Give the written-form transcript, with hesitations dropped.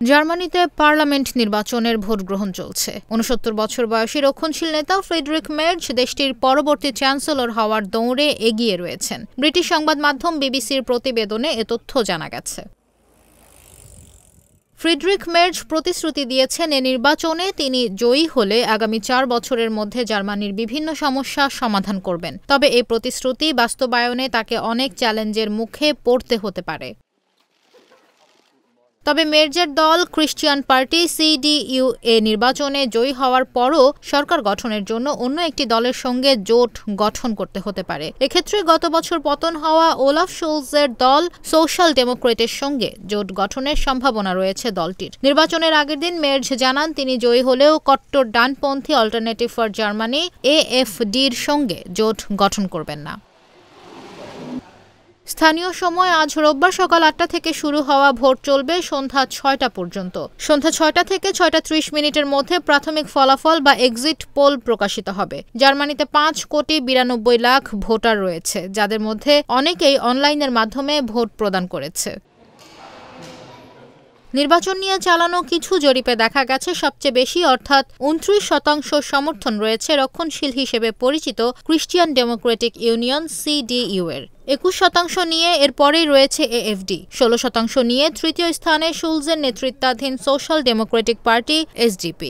জার্মানিতে পার্লামেন্ট নির্বাচনের ভোট গ্রহণ চলছে। ৬৯ বছর বয়সী রক্ষণশীল নেতা ফ্রিডরিখ মের্জ দেশটির পরবর্তী চ্যান্সেলর হওয়ার দৌড়ে এগিয়ে রয়েছেন। ব্রিটিশ সংবাদ মাধ্যম বিবিসির প্রতিবেদনে এ তথ্য জানা গেছে। ফ্রিডরিখ মের্জ প্রতিশ্রুতি দিয়েছেন এ নির্বাচনে তিনি জয়ী হলে আগামী ৪ বছরের মধ্যে জার্মানির বিভিন্ন সমস্যা সমাধান করবেন। তবে এই প্রতিশ্রুতি বাস্তবায়নে তাকে অনেক চ্যালেঞ্জের মুখে পড়তে হতে পারে। তবে মের্জের দল ক্রিশ্চিয়ান পার্টি CDU নির্বাচনে জয়ী হওয়ার পরও সরকার গঠনের জন্য অন্য একটি দলের সঙ্গে জোট গঠন করতে হতে পারে। এক্ষেত্রে গত বছর পতন হওয়া ওলাফ শোলজের দল সোশ্যাল ডেমোক্রেটের সঙ্গে জোট গঠনের সম্ভাবনা রয়েছে দলটির। নির্বাচনের আগের দিন মের্জ জানান তিনি জয়ী হলেও কট্টর ডানপন্থী অল্টারনেটিভ ফর জার্মানি AfD'র সঙ্গে জোট গঠন করবেন না। স্থানীয় সময় আজ রোববার সকাল ৮টা থেকে শুরু হওয়া ভোট চলবে সন্ধ্যা ৬টা পর্যন্ত। সন্ধ্যা ৬টা থেকে ৬টা ৩০ মিনিটের মধ্যে প্রাথমিক ফলাফল বা এক্সিট পোল প্রকাশিত হবে। জার্মানিতে ৫,৯২,০০,০০০ ভোটার রয়েছে, যাদের মধ্যে অনেকেই অনলাইনের মাধ্যমে ভোট প্রদান করেছে। নির্বাচন নিয়ে চালানো কিছু জরিপে দেখা গেছে সবচেয়ে বেশি অর্থাৎ ২৯% সমর্থন রয়েছে রক্ষণশীল হিসেবে পরিচিত ক্রিশ্চিয়ান ডেমোক্রেটিক ইউনিয়ন CDU এর। ২১% নিয়ে এর পরেই রয়েছে AfD, ১৬% নিয়ে তৃতীয় স্থানে শুলজের নেতৃত্বাধীন সোশ্যাল ডেমোক্রেটিক পার্টি SDP।